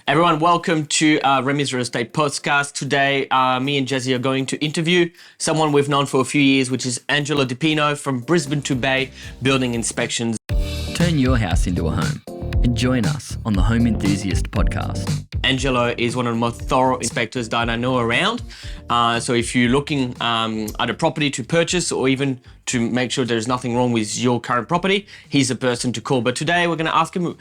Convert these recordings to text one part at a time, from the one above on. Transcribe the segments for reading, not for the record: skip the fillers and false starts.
Everyone, welcome to Remy's Real Estate Podcast. Today, me and Jesse are going to interview someone we've known for a few years, which is Angelo from Brisbane to Bay Building Inspections. Turn your house into a home and join us on the Home Enthusiast podcast. Angelo is one of the most thorough inspectors that I know around. So if you're looking at a property to purchase or even to make sure there's nothing wrong with your current property, he's the person to call. But today we're going to ask him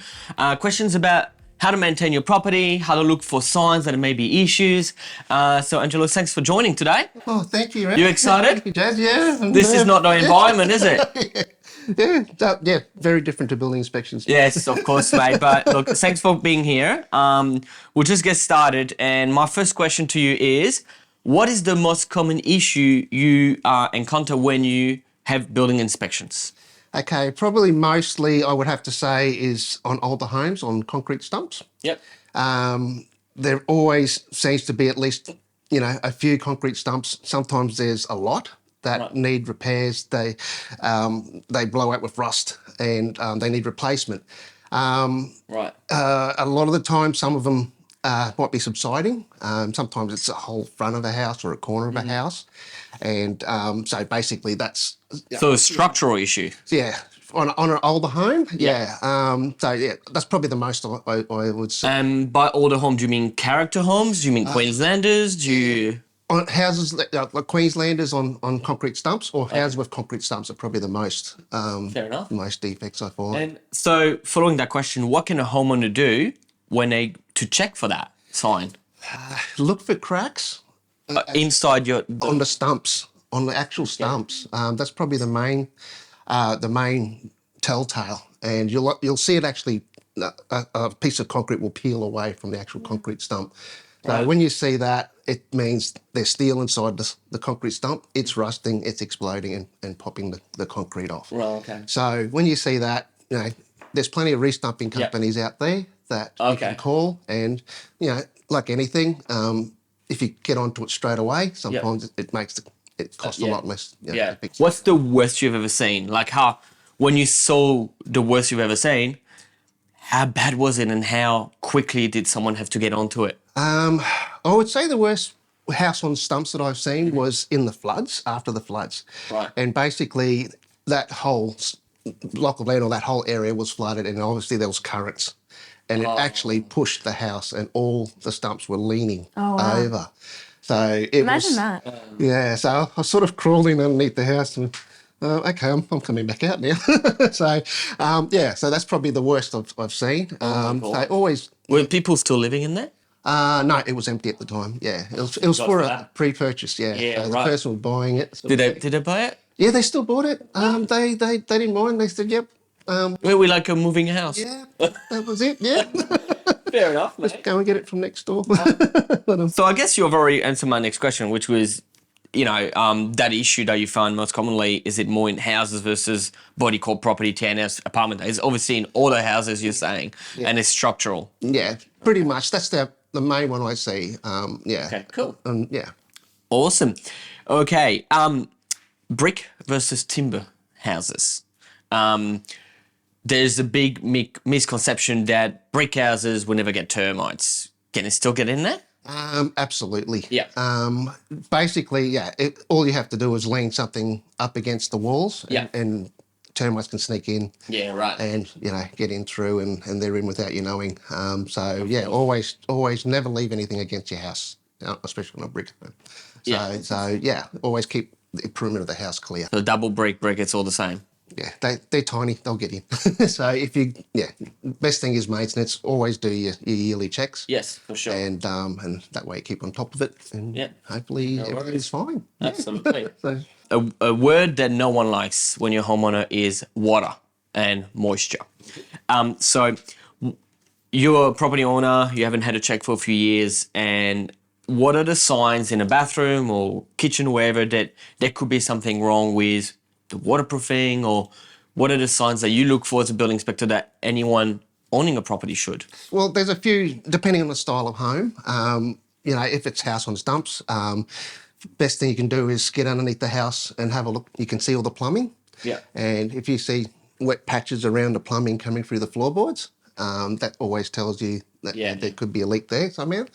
questions about how to maintain your property, how to look for signs that there may be issues. So Angelo, thanks for joining today. Oh, thank you. You excited? Thank you, Jazz. Yeah. This is not no environment, is it? Yeah, very different to building inspections. Yes, of course, mate. But look, thanks for being here. We'll just get started. And my first question to you is, what is the most common issue you encounter when you have building inspections? Okay, probably mostly I would have to say is on older homes on concrete stumps. Yep. There always seems to be at least, a few concrete stumps. Sometimes there's a lot that need repairs. They blow out with rust and they need replacement. A lot of the time, some of them might be subsiding. Sometimes it's a whole front of a house or a corner of a house. And so basically that's... So a structural issue. Yeah, on an older home, that's probably the most I would say. By older home, do you mean character homes? Do you mean Queenslanders? Do you... On houses like Queenslanders on concrete stumps or houses with concrete stumps are probably the most Fair enough. most defects I find. And so following that question, what can a homeowner do to check for that sign? Look for cracks Inside on the stumps, on the actual stumps. That's probably the main telltale, and you'll see it actually. A piece of concrete will peel away from the actual concrete stump. So when you see that, it means there's steel inside the concrete stump. It's rusting, it's exploding and popping the concrete off. Right, okay. So when you see that, there's plenty of restumping companies out there that you can call. And, like anything, if you get onto it straight away, sometimes it costs a lot less. To fix. What's the worst you've ever seen? Like when you saw the worst you've ever seen, how bad was it and how quickly did someone have to get onto it? I would say the worst house on stumps that I've seen was in the floods, after the floods. Right. And basically that whole block of land or that whole area was flooded, and obviously there was currents. And it actually pushed the house and all the stumps were leaning over. So Imagine that. Yeah, so I sort of crawled in underneath the house and okay, I'm coming back out now. So that's probably the worst I've seen. They always... Were people still living in there? No, it was empty at the time. Yeah, it was for a pre-purchase. Yeah, so the person was buying it. Did they buy it? Yeah, they still bought it. They didn't mind. They said, "Yep." We like a moving house. Yeah, that was it. Yeah. Fair enough, mate. Just go and get it from next door. So I guess you've already answered my next question, which was, that issue that you find most commonly, is it more in houses versus body corp property, townhouse, apartment? It's obviously in all the houses you're saying, and it's structural. Yeah, pretty much. That's the main one I see. Okay, cool. Awesome. Okay, brick versus timber houses. There's a big misconception that brick houses will never get termites. Can it still get in there? Absolutely. Yeah. Basically, all you have to do is lean something up against the walls and termites can sneak in. Yeah, right. And, get in through and they're in without you knowing. Always never leave anything against your house, especially on a brick home. Always keep the perimeter of the house clear. So double brick, it's all the same. Yeah, they're tiny, they'll get in. So best thing is maintenance, always do your yearly checks. Yes, for sure. And that way you keep on top of it and hopefully everything's fine. Absolutely. A word that no one likes when you're a homeowner is water and moisture. So you're a property owner, you haven't had a check for a few years, and what are the signs in a bathroom or kitchen, wherever, that there could be something wrong with the waterproofing, or what are the signs that you look for as a building inspector that anyone owning a property should? Well, there's a few, depending on the style of home. If it's house on stumps, best thing you can do is get underneath the house and have a look. You can see all the plumbing. Yeah. And if you see wet patches around the plumbing coming through the floorboards, That always tells you that Yeah. there could be a leak there somehow.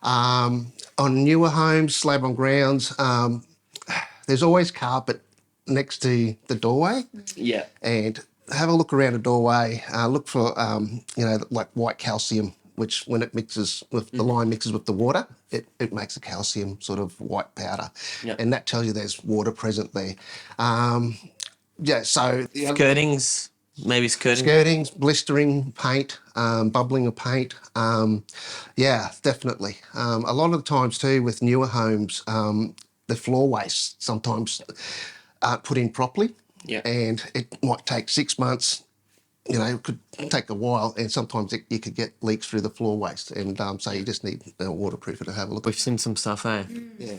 On newer homes, slab on grounds, there's always carpet next to the doorway. Yeah. And have a look around the doorway. Look for, like white calcium, which when it mixes with the lime mixes with the water, it makes a calcium sort of white powder. Yep. And that tells you there's water present there. So the other Skirtings, maybe skirting. skirtings, blistering paint, bubbling of paint. Definitely. A lot of the times too with newer homes, the floor wastes sometimes aren't put in properly. Yeah. And it might take 6 months, it could take a while, and sometimes you could get leaks through the floor waste. And so you just need a waterproofer to have a look We've seen some stuff, eh? Yeah.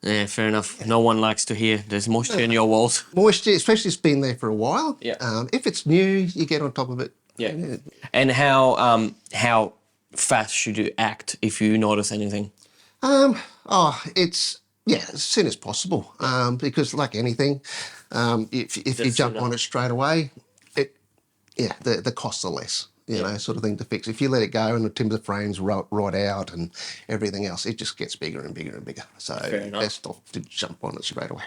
Yeah, fair enough. No one likes to hear there's moisture in your walls. Moisture, especially if it's been there for a while. Yeah. If it's new, you get on top of it. Yeah. And how fast should you act if you notice anything? It's as soon as possible. Because like anything, if you jump on it straight away, the costs are less. Sort of thing to fix. If you let it go and the timber frames rot out and everything else, it just gets bigger and bigger and bigger. So enough. best off to jump on it straight away.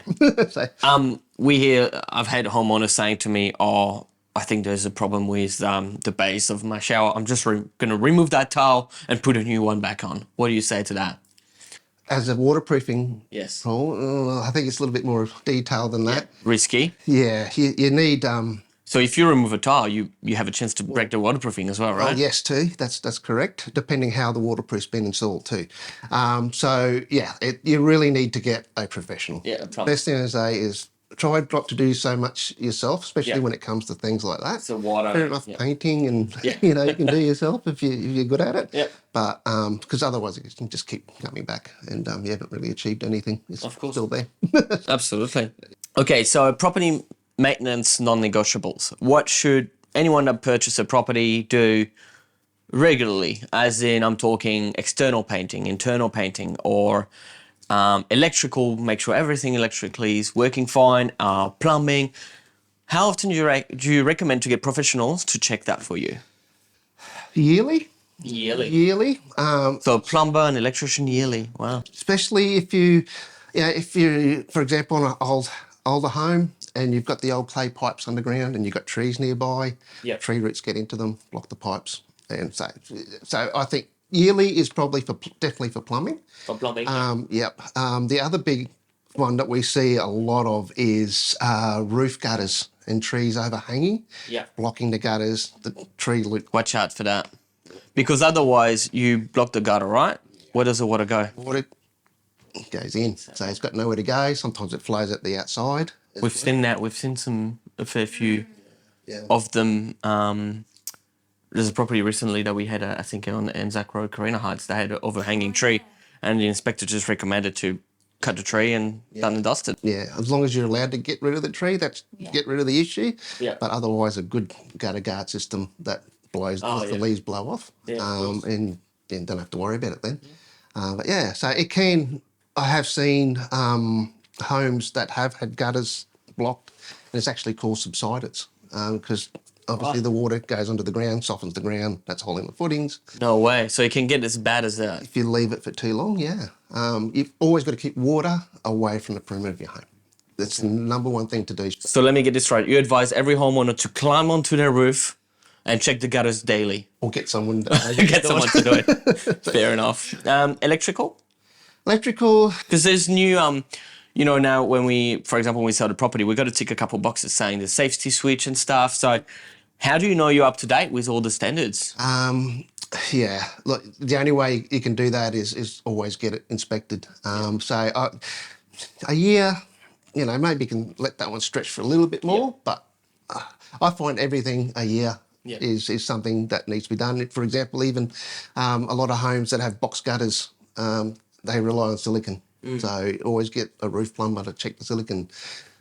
I've had homeowners saying to me, "Oh, I think there's a problem with the base of my shower. I'm just going to remove that tile and put a new one back on." What do you say to that? As a waterproofing Yes. tool, I think it's a little bit more detailed than that. Risky. Yeah, you need. So if you remove a tile, you have a chance to break the waterproofing as well, right? Oh, yes, too. That's correct. Depending how the waterproof's been installed too. You really need to get a professional. Yeah, a plumber. Best thing to say is try not to do so much yourself, especially when it comes to things like that. So water. Fair enough, yeah. painting and you can do yourself if you're good at it. Yeah. But because otherwise you can just keep coming back and you haven't really achieved anything. It's Of course. still there. Absolutely. Okay, so property maintenance non-negotiables. What should anyone that purchase a property do regularly? As in, I'm talking external painting, internal painting, or electrical. Make sure everything electrically is working fine. Plumbing. How often do you recommend to get professionals to check that for you? Yearly. Yearly. So a plumber and electrician yearly. Wow. Especially if you, for example, on an older home and you've got the old clay pipes underground and you've got trees nearby, Yep. tree roots get into them, block the pipes. And so I think yearly is probably definitely for plumbing. For plumbing. The other big one that we see a lot of is roof gutters and trees overhanging, blocking the gutters, the tree loop. Watch out for that. Because otherwise you block the gutter, right? Where does the water go? Water goes in, so it's got nowhere to go. Sometimes it flows at the outside. We've seen that. We've seen a fair few of them. There's a property recently that we had, I think, on Anzac Road, Carina Heights. They had an overhanging tree, and the inspector just recommended to cut the tree and done and dusted. Yeah, as long as you're allowed to get rid of the tree, get rid of the issue. Yeah. But otherwise, a good gutter guard system that blows the leaves blow off, and then don't have to worry about it then. So it can. I have seen homes that have had gutters blocked, and it's actually caused subsidence because obviously the water goes under the ground, softens the ground, that's holding the footings. No way. So it can get as bad as that. If you leave it for too long, you've always got to keep water away from the perimeter of your home. That's the number one thing to do. So let me get this right. You advise every homeowner to climb onto their roof and check the gutters daily. Or get someone Get someone to do it. Fair enough. Electrical? Electrical. Because there's new, now when we sell the property, we've got to tick a couple boxes saying the safety switch and stuff. So how do you know you're up to date with all the standards? Look, the only way you can do that is always get it inspected. A year, maybe you can let that one stretch for a little bit more, but I find everything a year is something that needs to be done. For example, even a lot of homes that have box gutters, they rely on silicon. So always get a roof plumber to check the silicon.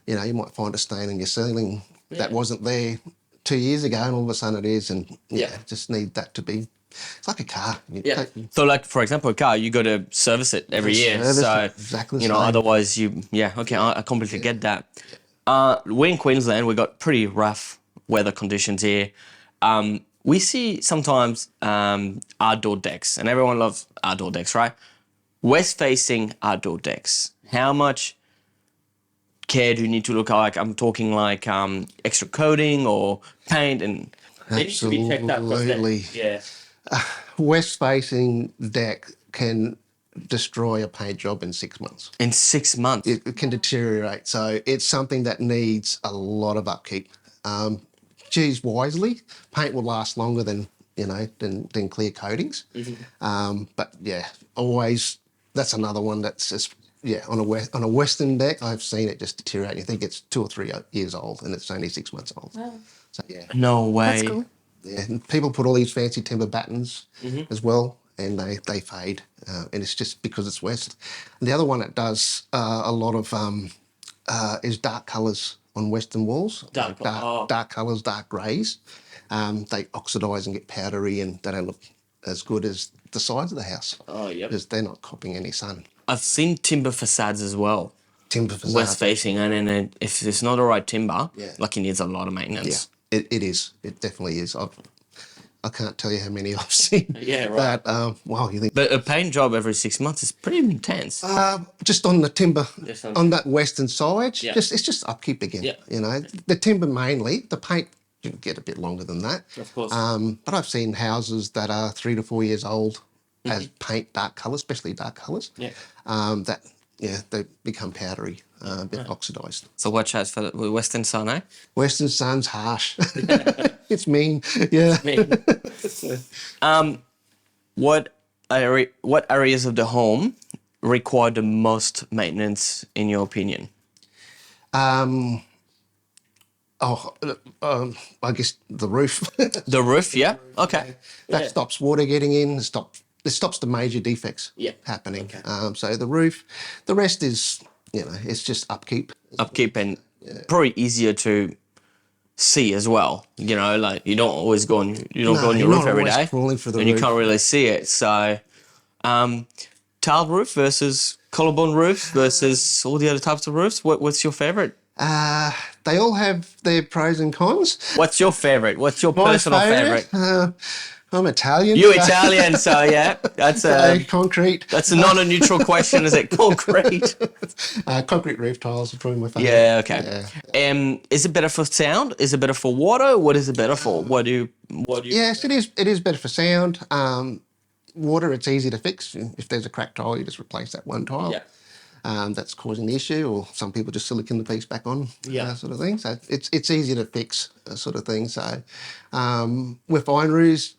You might find a stain in your ceiling that wasn't there 2 years ago and all of a sudden it is, and just need that to be. It's like a car. So like, for example, a car, you got to service it every year. Service So, it, exactly the same. otherwise I completely get that. We're in Queensland. We've got pretty rough weather conditions here. we see sometimes outdoor decks, and everyone loves outdoor decks, right? West-facing outdoor decks. How much care do you need to look like? I'm talking like extra coating or paint, and they need to be checked out 'cause Absolutely. yeah. West-facing deck can destroy a paint job in 6 months. In 6 months. It can deteriorate. So it's something that needs a lot of upkeep. Choose wisely. Paint will last longer than than clear coatings. But yeah, always that's another one that's just on a Western deck. I've seen it just deteriorate. I think it's 2 or 3 years old, and it's only 6 months old. So yeah, No way. That's cool. yeah. And people put all these fancy timber battens as well, and they fade, and it's just because it's West. And the other one that does a lot of is dark colours on Western walls. Dark dark colours, dark greys. They oxidise and get powdery, and they don't look as good as the sides of the house. Oh, yep. Because they're not copying any sun. I've seen timber facades as well, Timber facade. west facing, and then if it's not the right timber, Yeah. like it needs a lot of Yeah, maintenance. it is. It definitely is. I can't tell you how many I've seen. Yeah, right. That, wow, you think... But a paint job every 6 months is pretty intense. Just on the timber, Just on that western side, Yeah. it's just upkeep again. Yeah. You know, the timber mainly, the paint you can get a bit longer than that. Of course. But I've seen houses that are 3 to 4 years old as paint dark colours, especially dark colours. Yeah. That they become powdery, a bit oxidised. So watch out for the Western sun, eh? Western sun's harsh. It's mean. Yeah. What areas of the home require the most maintenance in your opinion? I guess the roof. The roof, yeah. Okay. That stops water getting in. It stops the major defects Yeah. happening. So the roof, the rest is it's just upkeep. Upkeep and probably easier to see as well. You know, like you don't always go on your you're roof not every always day, crawling for the and you roof. can't really see it. So, tiled roof versus collarbone roof versus all the other types of roofs. What's your favorite? They all have their pros and cons. What's your favorite? What's your My personal favorite? I'm Italian. You so- Italian, so yeah, that's so concrete. that's not a neutral question, is it? Concrete. Concrete roof tiles are probably my favourite. Yeah. Okay. Is it better for sound? Is it better for water? What is it better for? What do you? Yes, it is. It is better for sound. Water, it's easy to fix. If there's a cracked tile, you just replace that one tile. Yeah. That's causing the issue, or some people just silicon the piece back on, Yeah. sort of thing. So it's easy to fix, sort of thing. So with iron roofs,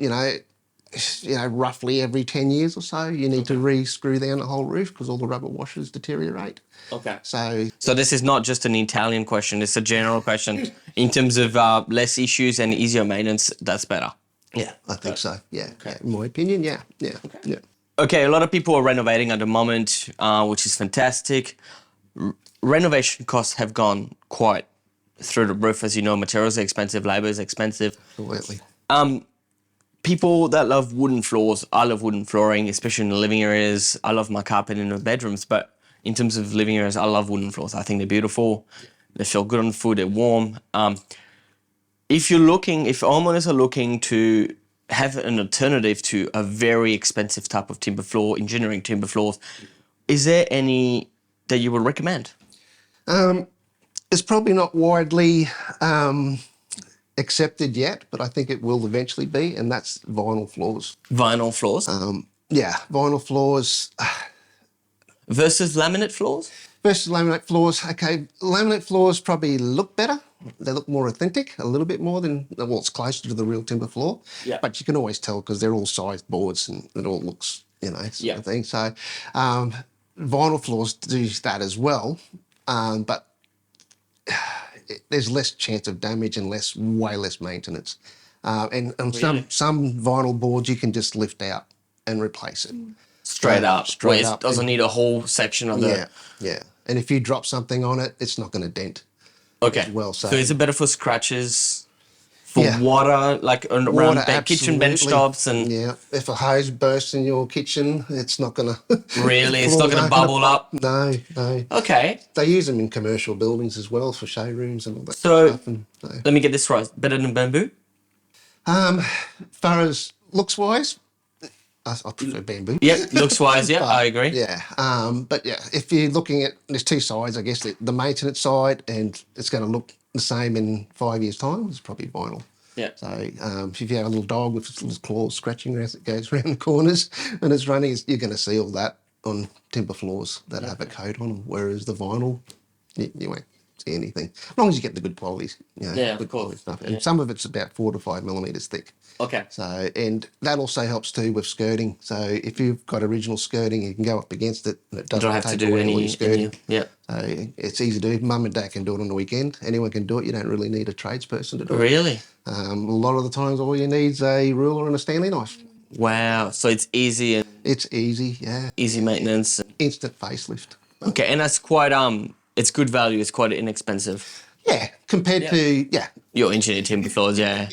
roughly every 10 years or so, you need to re-screw down the whole roof because all the rubber washers deteriorate. Okay. So this is not just an Italian question; it's a general question in terms of less issues and easier maintenance. That's better. yeah, I think so. Yeah, in my opinion, yeah. Okay, a lot of people are renovating at the moment, which is fantastic. Renovation costs have gone quite through the roof, as you know. Materials are expensive, labor is expensive. Absolutely. People that love wooden floors, I love wooden flooring, especially in the living areas. I love my carpet in the bedrooms, but in terms of living areas, I love wooden floors. I think they're beautiful. They feel good on the foot, they're warm. If homeowners are looking to have an alternative to a very expensive type of timber floor, engineering timber floors, is there any that you would recommend? It's probably not widely accepted yet, but I think it will eventually be, and that's vinyl floors. Vinyl floors Vinyl floors versus laminate floors? versus laminate floors. Okay, laminate floors probably look better. They look more authentic, a little bit more than, well, it's closer to the real timber floor. Yeah. But you can always tell because they're all sized boards and it all looks, sort of thing. So vinyl floors do that as well, but there's less chance of damage and way less maintenance. And some vinyl boards you can just lift out and replace it. Straight up. Straight where it up. doesn't need a whole section of the... Yeah. And if you drop something on it, it's not going to dent. Okay. as well, so- is it better for scratches, for Yeah. water, like around Water, kitchen bench absolutely. tops and... Yeah, if a hose bursts in your kitchen, it's not going to... Really? It's not gonna bubble up? No. Okay. They use them in commercial buildings as well for showrooms and all that So, stuff. And, let me get this right. Better than bamboo? As far as looks wise, I prefer bamboo. Yep, looks wise, yeah, I agree. Yeah, but yeah, if you're looking at, there's two sides, I guess. The maintenance side, and it's going to look the same in 5 years' time, is probably vinyl. Yeah. So if you have a little dog with its little claws scratching as it goes around the corners and it's running, you're going to see all that on timber floors that have a coat on them. Whereas the vinyl, you won't see anything, as long as you get the good quality, Yeah, good of course. quality stuff. And some of it's about 4 to 5 millimeters thick. Okay. So, and that also helps too with skirting. So if you've got original skirting, you can go up against it and it doesn't Don't have to take do away all your skirting. yeah. So it's easy to do. Mum and dad can do it on the weekend. Anyone can do it. You don't really need a tradesperson to do it. Really? A lot of the times all you need is a ruler and a Stanley knife. Wow. So it's easy and It's easy, yeah. easy maintenance. Instant facelift. Okay, and that's quite it's good value. It's quite inexpensive. Yeah, compared to, Your engineered timber floors, yeah.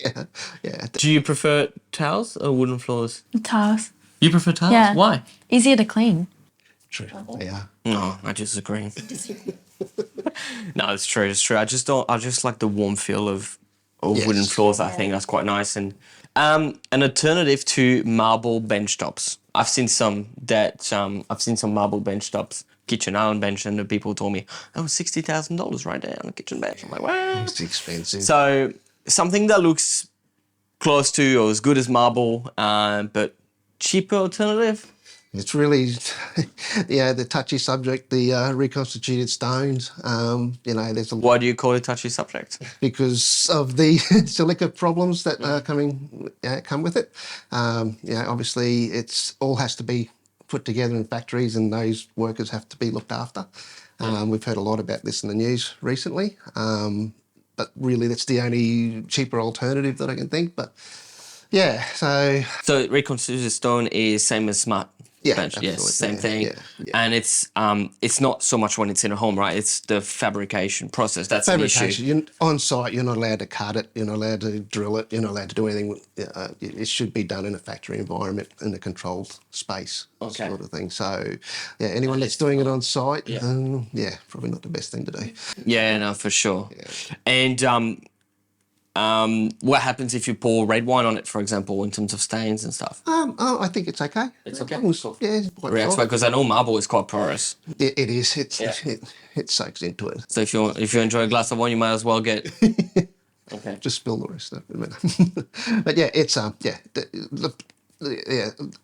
yeah. Do you prefer tiles or wooden floors? Tiles. You prefer tiles? Yeah. Why? Easier to clean. True, they are. No, I disagree. No, it's true. It's true. I just like the warm feel of wooden Yes. floors. I think that's quite nice. And an alternative to marble bench tops. I've seen some marble bench tops, kitchen island bench, and the people told me, oh, $60,000 right there on a kitchen bench. I'm like, wow. It's expensive. So something that looks close to or as good as marble, but cheaper alternative. It's really, the touchy subject, the reconstituted stones. There's a lot Why do you call it touchy subject? because of the silica problems that come with it. Obviously, it's all has to be put together in factories, and those workers have to be looked after. We've heard a lot about this in the news recently, but really, that's the only cheaper alternative that I can think. But yeah, So reconstituted stone is same as smart Yeah, bench. Yes, absolutely. same Yeah, thing. yeah. And it's not so much when it's in a home, right? It's the fabrication process that's an issue. fabrication. On site, you're not allowed to cut it. You're not allowed to drill it. You're not allowed to do anything. It should be done in a factory environment, in a controlled space, Okay. sort of thing. So, anyone that's doing it on site, Yeah. probably not the best thing to do. Yeah, no, for sure. And what happens if you pour red wine on it, for example, in terms of stains and stuff? I think it's okay. It's okay. As long as- yeah, it's quite Reacts solid. because I know marble is quite porous. It is. It soaks into it. So if you enjoy a glass of wine, you might as well get. Okay. Just spill the rest of it. But yeah, it's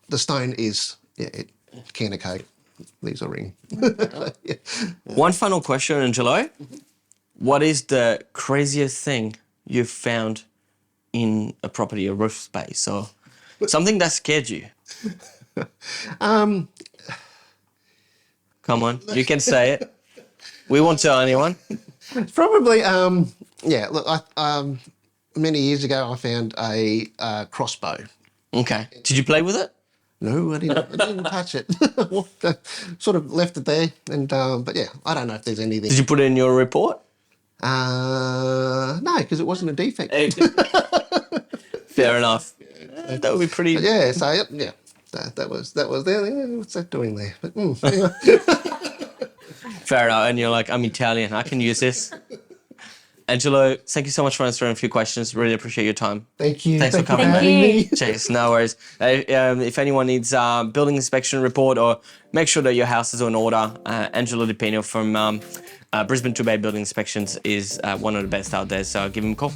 the stone is it can of coke leaves a ring. Yeah. One final question, Angelo. What is the craziest thing you've found in a property, a roof space, or something that scared you? Come on, you can say it. We won't tell anyone. Probably, look, many years ago I found a crossbow. Okay. Did you play with it? No, I didn't touch it. Sort of left it there, and but yeah, I don't know if there's anything. Did you put it in your report? No, because it wasn't a defect. Fair enough. That would be pretty. But yeah, so yeah, that was there. What's that doing there? But, anyway. Fair enough. And you're like, I'm Italian. I can use this. Angelo, thank you so much for answering a few questions. Really appreciate your time. Thank you. Thanks for coming. Thank you. Cheers. No worries. If anyone needs a building inspection report or make sure that your house is in order, Angelo Di Pino from Brisbane 2 Bay Building Inspections is one of the best out there. So give him a call.